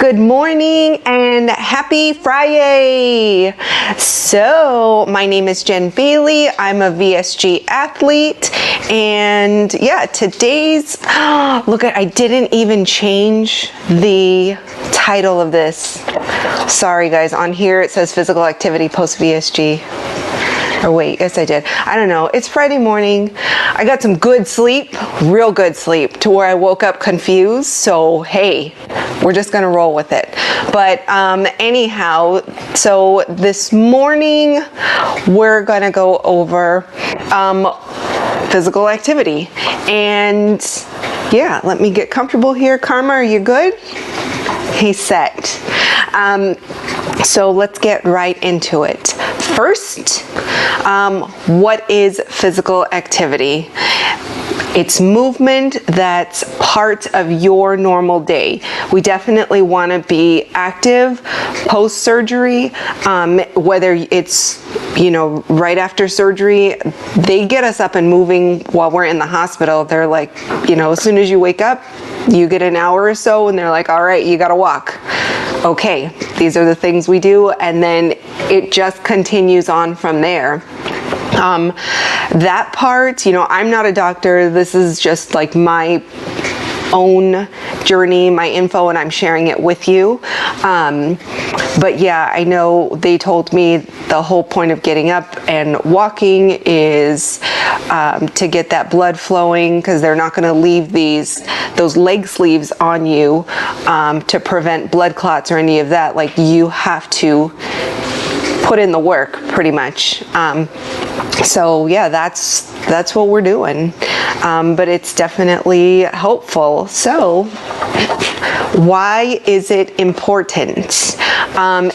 Good morning and happy Friday. So my name is Jen Bailey. I'm a VSG athlete, and yeah, today's, look at, I didn't even change the title of this. Sorry guys, on here it says physical activity post-VSG. Or wait, yes I did. I don't know. It's Friday morning. I got some good sleep, real good sleep, to where I woke up confused. So hey, we're just gonna roll with it. But anyhow, so this morning we're gonna go over physical activity. And yeah, let me get comfortable here. Karma, are you good? He's set. So let's get right into it. First, what is physical activity? It's movement that's part of your normal day. We definitely want to be active post-surgery, whether it's, you know, right after surgery. They get us up and moving while we're in the hospital. They're like, you know, as soon as you wake up, you get an hour or so, and they're like, all right, you got to walk. Okay, these are the things we do, and then it just continues on from there. That part, you know, I'm not a doctor. This is just like my own journey, my info, and I'm sharing it with you. But yeah, I know they told me the whole point of getting up and walking is to get that blood flowing, because they're not going to leave those leg sleeves on you to prevent blood clots or any of that. Like, you have to put in the work pretty much. So yeah, that's what we're doing. But it's definitely helpful. So why is it important?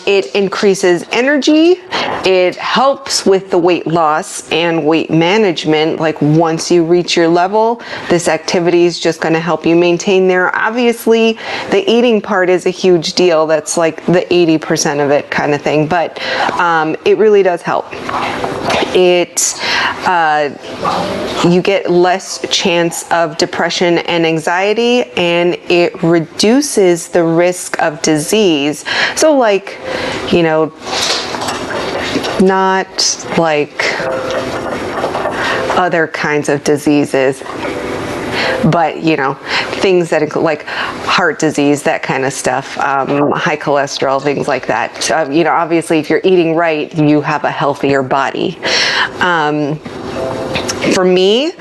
It increases energy. It helps with the weight loss and weight management. Like, once you reach your level, this activity is just going to help you maintain there. Obviously, the eating part is a huge deal. That's like the 80% of it kind of thing. But it really does help. You get less chance of depression and anxiety, and it reduces the risk of disease. So like, you know, not like other kinds of diseases, but you know, things that include like heart disease, that kind of stuff, high cholesterol, things like that. So, you know, obviously if you're eating right, you have a healthier body. For me,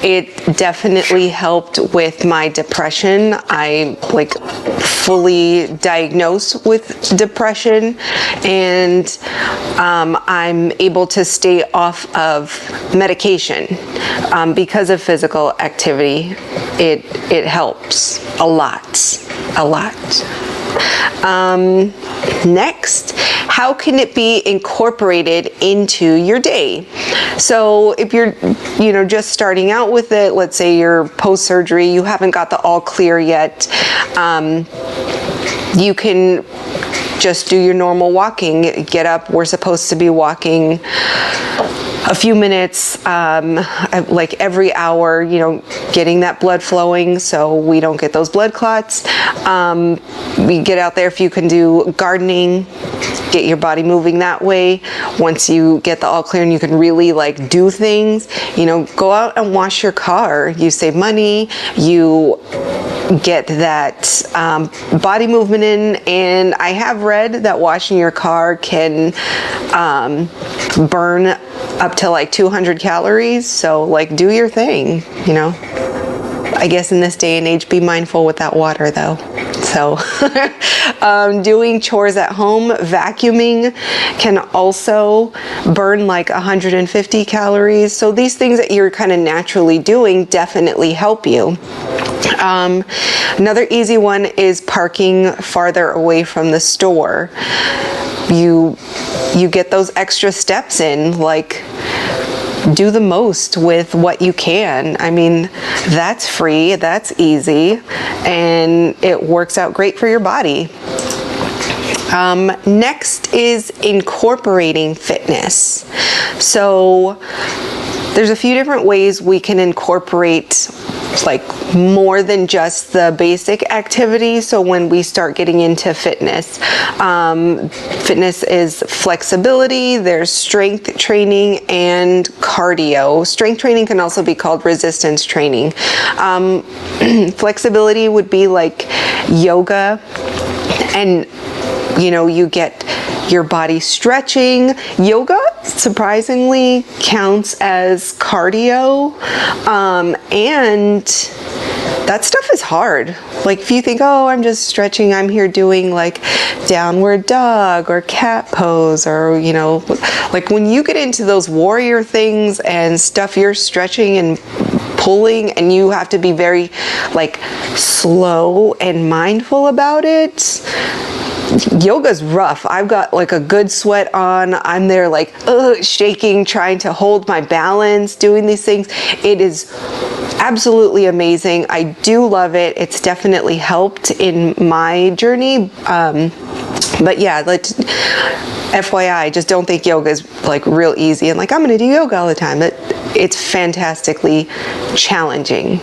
it definitely helped with my depression. I like fully diagnosed with depression, and I'm able to stay off of medication because of physical activity. It helps a lot. Next, how can it be incorporated into your day? So if you're, you know, just starting out with it, let's say you're post-surgery, you haven't got the all clear yet, you can just do your normal walking. Get up, we're supposed to be walking a few minutes, like every hour, you know, getting that blood flowing so we don't get those blood clots. We get out there, if you can do gardening, get your body moving that way. Once you get the all clear and you can really like do things, you know, go out and wash your car. You save money, you get that body movement in. And I have read that washing your car can burn up to like 200 calories. So like, do your thing, you know. I guess in this day and age, be mindful with that water though. So doing chores at home, vacuuming can also burn like 150 calories. So these things that you're kind of naturally doing definitely help you. Another easy one is parking farther away from the store. You get those extra steps in, like, do the most with what you can. I mean, that's free, that's easy, and it works out great for your body. Next is incorporating fitness. So there's a few different ways we can incorporate like more than just the basic activities. So when we start getting into fitness, fitness is flexibility, there's strength training and cardio. Strength training can also be called resistance training. Flexibility would be like yoga, and you know, you get your body stretching. Yoga surprisingly counts as cardio, and that stuff is hard. Like if you think, oh, I'm just stretching, I'm here doing like downward dog or cat pose, or you know, like when you get into those warrior things and stuff, you're stretching and pulling, and you have to be very like slow and mindful about it. Yoga's rough. I've got like a good sweat on. I'm there like shaking, trying to hold my balance, doing these things. It is absolutely amazing. I do love it. It's definitely helped in my journey. But yeah, FYI, just don't think yoga is like real easy and like I'm gonna do yoga all the time. It's fantastically challenging.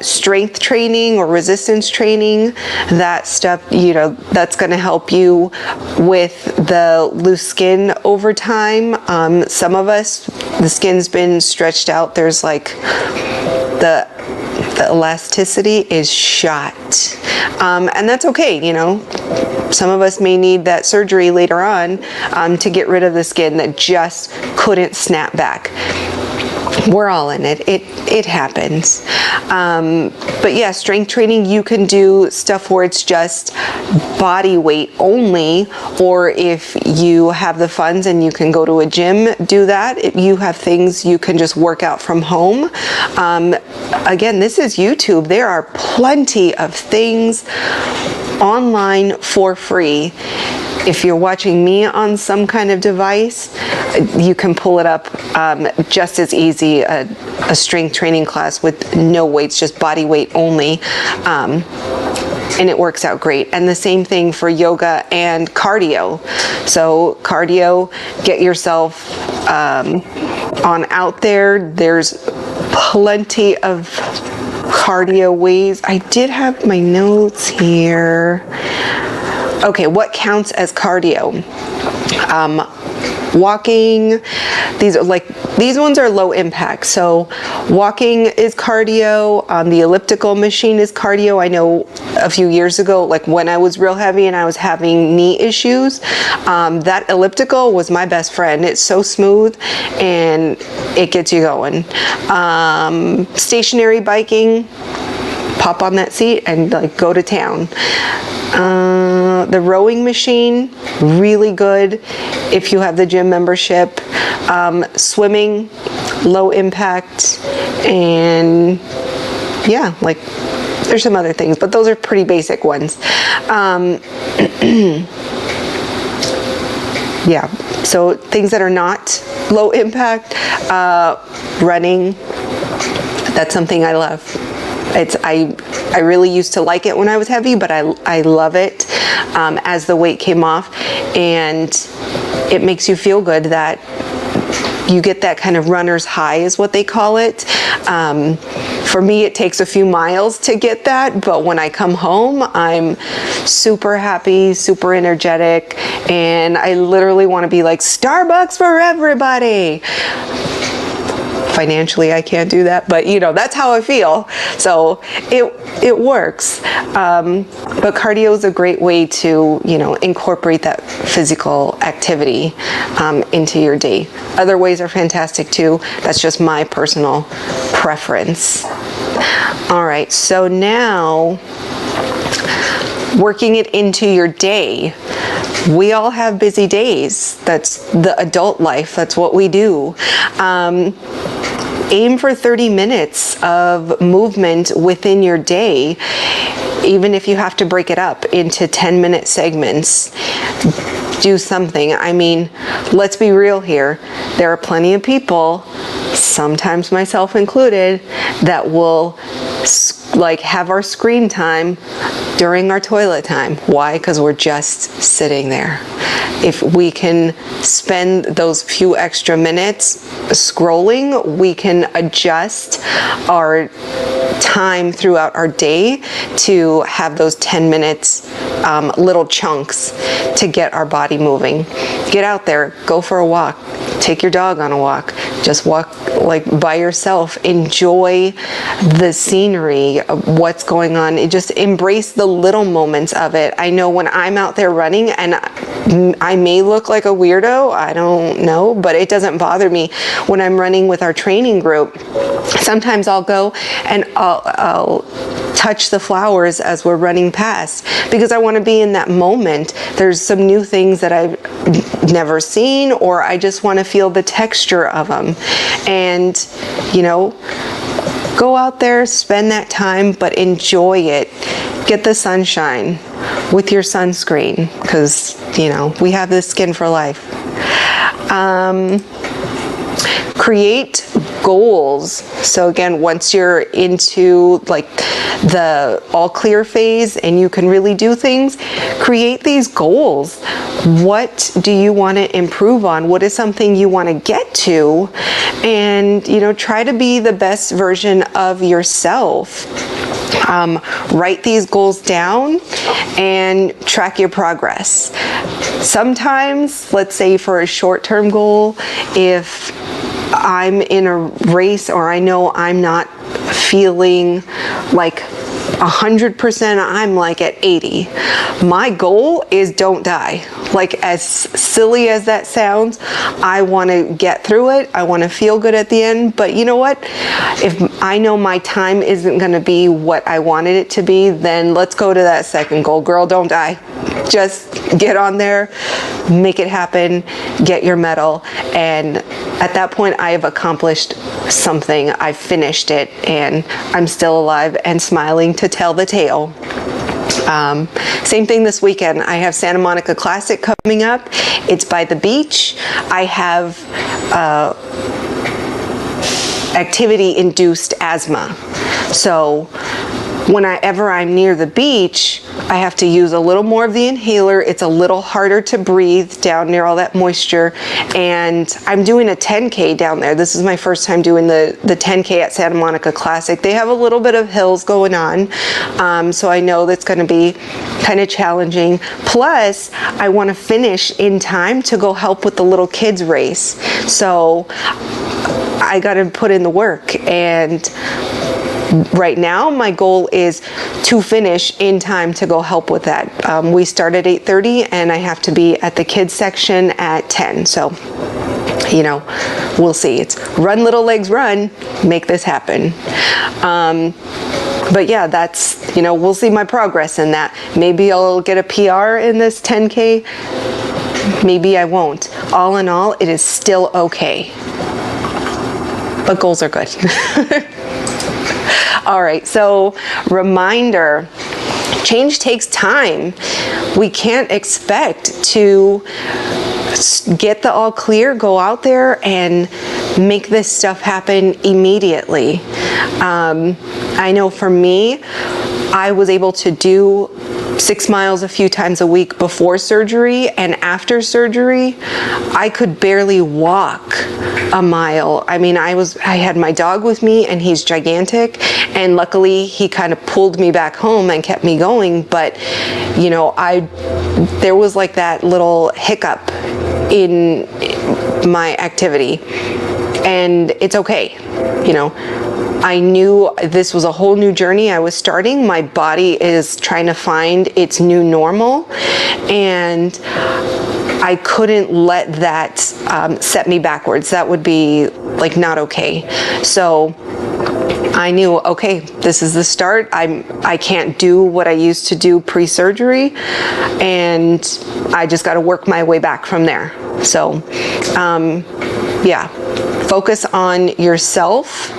Strength training or resistance training, that stuff, you know, that's gonna help you with the loose skin over time. Some of us, the skin's been stretched out. There's like the elasticity is shot. And that's okay, you know. Some of us may need that surgery later on to get rid of the skin that just couldn't snap back. We're all in it. It happens. But yeah, strength training, you can do stuff where it's just body weight only, or if you have the funds and you can go to a gym, do that. If you have things you can just work out from home. Again, this is YouTube. There are plenty of things online for free. If you're watching me on some kind of device, you can pull it up just as easy, a strength training class with no weights, just body weight only. And it works out great. And the same thing for yoga and cardio. So cardio, get yourself on out there. There's plenty of cardio ways. I did have my notes here. Okay, what counts as cardio? Walking, these ones are low impact. So walking is cardio. The elliptical machine is cardio. I know a few years ago, like when I was real heavy and I was having knee issues, that elliptical was my best friend. It's so smooth and it gets you going. Stationary biking, pop on that seat and like go to town. The rowing machine, really good if you have the gym membership. Swimming, low impact, and yeah, like there's some other things, but those are pretty basic ones. Yeah, so things that are not low impact, running, that's something I love. I really used to like it when I was heavy, but I love it as the weight came off, and it makes you feel good that you get that kind of runner's high is what they call it. For me, it takes a few miles to get that, but when I come home, I'm super happy, super energetic, and I literally want to be like, Starbucks for everybody. Financially, I can't do that, but you know, that's how I feel. So it works. But cardio is a great way to, you know, incorporate that physical activity into your day. Other ways are fantastic too. That's just my personal preference. All right, so now working it into your day. We all have busy days. That's the adult life. That's what we do. Aim for 30 minutes of movement within your day, even if you have to break it up into 10-minute segments. do something. I mean, let's be real here. There are plenty of people, sometimes myself included, that will like have our screen time during our toilet time. Why? Because we're just sitting there. If we can spend those few extra minutes scrolling, we can adjust our time throughout our day to have those 10 minutes, little chunks to get our body moving. Get out there, go for a walk, take your dog on a walk, just walk like by yourself, enjoy the scenery of what's going on. Just embrace the little moments of it. I know when I'm out there running, and I may look like a weirdo, I don't know, but it doesn't bother me when I'm running with our training group. Sometimes I'll go and I'll touch the flowers as we're running past, because I want to be in that moment. There's some new things that I've never seen, or I just want to feel the texture of them. And, you know, go out there, spend that time, but enjoy it. Get the sunshine with your sunscreen, because, you know, we have this skin for life. Create goals. So again, once you're into like the all clear phase and you can really do things, create these goals. What do you want to improve on? What is something you want to get to? And, you know, try to be the best version of yourself. Write these goals down and track your progress. Sometimes, let's say for a short-term goal, if I'm in a race or I know I'm not feeling like 100%, I'm like at 80. My goal is don't die. Like, as silly as that sounds, I want to get through it. I want to feel good at the end. But you know what? If I know my time isn't going to be what I wanted it to be, then let's go to that second goal. Girl, don't die. Just get on there, make it happen, get your medal. And at that point, I have accomplished something. I've finished it, and I'm still alive and smiling to tell the tale. Same thing this weekend. I have Santa Monica Classic coming up. It's by the beach. I have activity-induced asthma. So whenever I'm near the beach, I have to use a little more of the inhaler. It's a little harder to breathe down near all that moisture. And I'm doing a 10K down there. This is my first time doing the 10K at Santa Monica Classic. They have a little bit of hills going on. So I know that's going to be kind of challenging. Plus, I want to finish in time to go help with the little kids race. So I got to put in the work. And right now, my goal is to finish in time to go help with that. We start at 8:30 and I have to be at the kids section at 10. So, you know, we'll see. It's run, little legs, run, make this happen. But yeah, that's, you know, we'll see my progress in that. Maybe I'll get a PR in this 10K. Maybe I won't. All in all, it is still okay. But goals are good. All right, so reminder, change takes time. We can't expect to get the all clear, go out there and make this stuff happen immediately. I know for me, I was able to do 6 miles a few times a week before surgery, and after surgery, I could barely walk a mile. I mean, I had my dog with me, and he's gigantic, and luckily he kind of pulled me back home and kept me going. But, you know, there was like that little hiccup in my activity, and it's okay, you know. I knew this was a whole new journey I was starting. My body is trying to find its new normal, and I couldn't let that set me backwards. That would be like not okay. So I knew, okay, this is the start. I can't do what I used to do pre-surgery, and I just got to work my way back from there. So yeah, focus on yourself.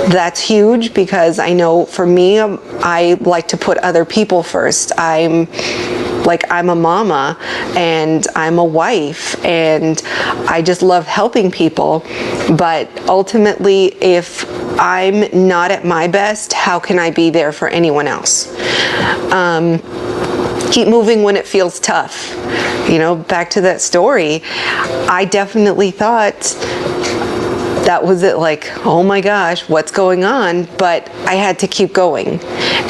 That's huge, because I know for me, I like to put other people first. I'm like I'm a mama and I'm a wife and I just love helping people. But ultimately, if I'm not at my best, how can I be there for anyone else? Keep moving when it feels tough. You know, back to that story, I definitely thought that was it, like, oh my gosh, what's going on? But I had to keep going.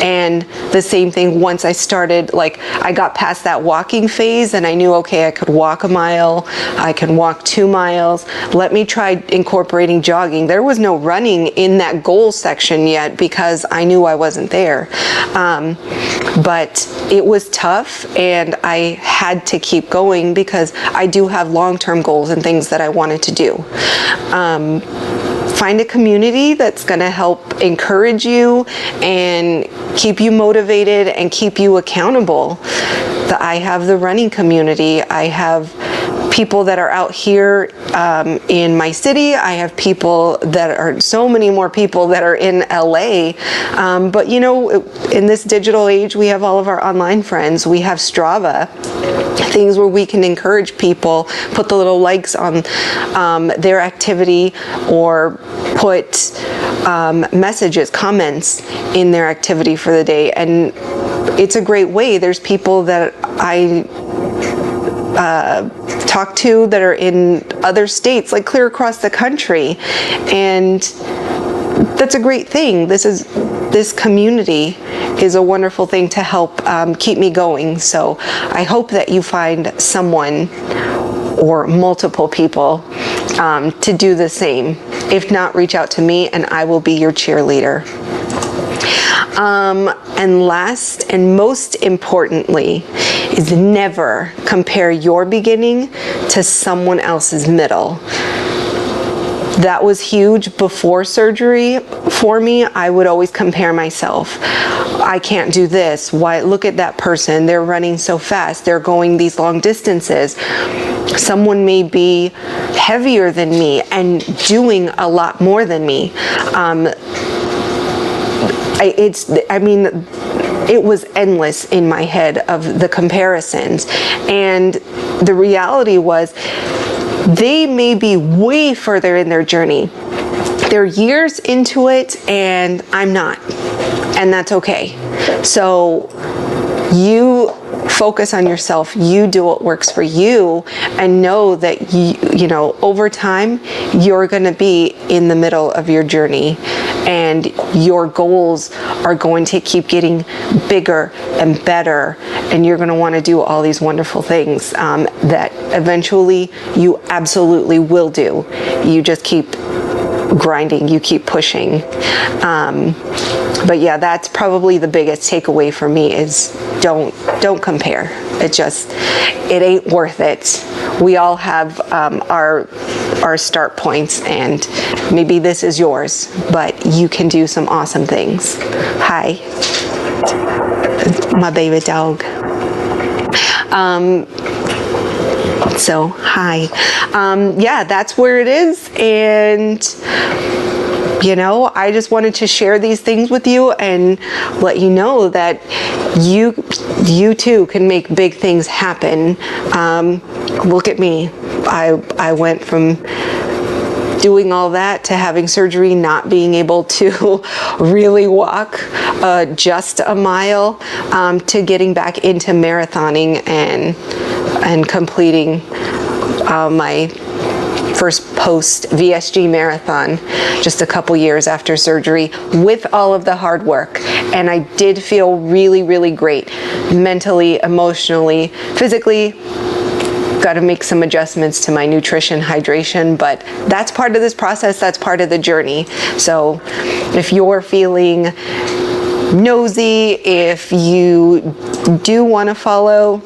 And the same thing, once I started, like, I got past that walking phase and I knew, okay, I could walk a mile, I can walk 2 miles. Let me try incorporating jogging. There was no running in that goal section yet because I knew I wasn't there. But it was tough and I had to keep going because I do have long-term goals and things that I wanted to do. Find a community that's going to help encourage you and keep you motivated and keep you accountable. I have the running community. I have people that are out here in my city. I have people that are, so many more people that are in LA. But you know, in this digital age, we have all of our online friends. We have Strava, things where we can encourage people, put the little likes on their activity, or put messages, comments in their activity for the day. And it's a great way. There's people that I talk to that are in other states, like clear across the country, and that's a great thing. This community is a wonderful thing to help keep me going. So I hope that you find someone or multiple people to do the same. If not, reach out to me and I will be your cheerleader. And last and most importantly is never compare your beginning to someone else's middle. That was huge before surgery for me. I would always compare myself. I can't do this. Why? Look at that person. They're running so fast. They're going these long distances. Someone may be heavier than me and doing a lot more than me. It was endless in my head of the comparisons. And the reality was, they may be way further in their journey. They're years into it and I'm not. And that's okay. So you focus on yourself, you do what works for you, and know that you know, over time, you're gonna be in the middle of your journey and your goals are going to keep getting bigger and better, and you're going to want to do all these wonderful things that eventually you absolutely will do. You just keep grinding, you keep pushing. But yeah, that's probably the biggest takeaway for me is don't compare. It ain't worth it. We all have our start points, and maybe this is yours, but you can do some awesome things. Hi, my baby dog. So hi. Yeah, that's where it is, and you know, I just wanted to share these things with you and let you know that you too can make big things happen. Look at me. I went from doing all that to having surgery, not being able to really walk just a mile, to getting back into marathoning and completing my first post-VSG marathon just a couple years after surgery with all of the hard work. And I did feel really, really great mentally, emotionally, physically. Got to make some adjustments to my nutrition, hydration, but that's part of this process, that's part of the journey. So if you're feeling nosy, if you do want to follow,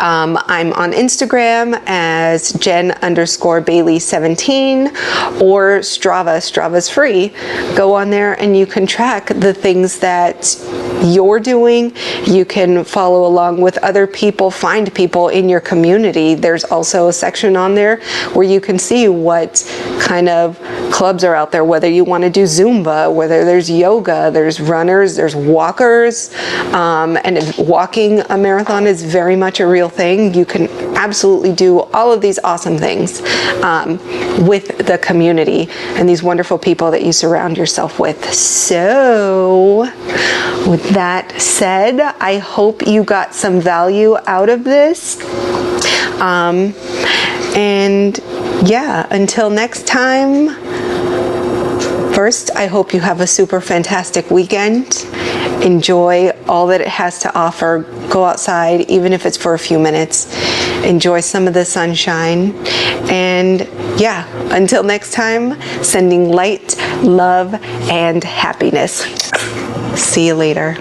I'm on Instagram as Jen_Bailey17 or Strava. Strava's free. Go on there and you can track the things that you're doing. You can follow along with other people, find people in your community. There's also a section on there where you can see what kind of clubs are out there, whether you want to do Zumba, whether there's yoga, there's runners, there's walkers, and if walking a marathon is very much a real thing. You can absolutely do all of these awesome things with the community and these wonderful people that you surround yourself with. So with that said, I hope you got some value out of this. And yeah, until next time, first, I hope you have a super fantastic weekend. Enjoy all that it has to offer. Go outside, even if it's for a few minutes. Enjoy some of the sunshine. And yeah, until next time, sending light, love, and happiness. See you later.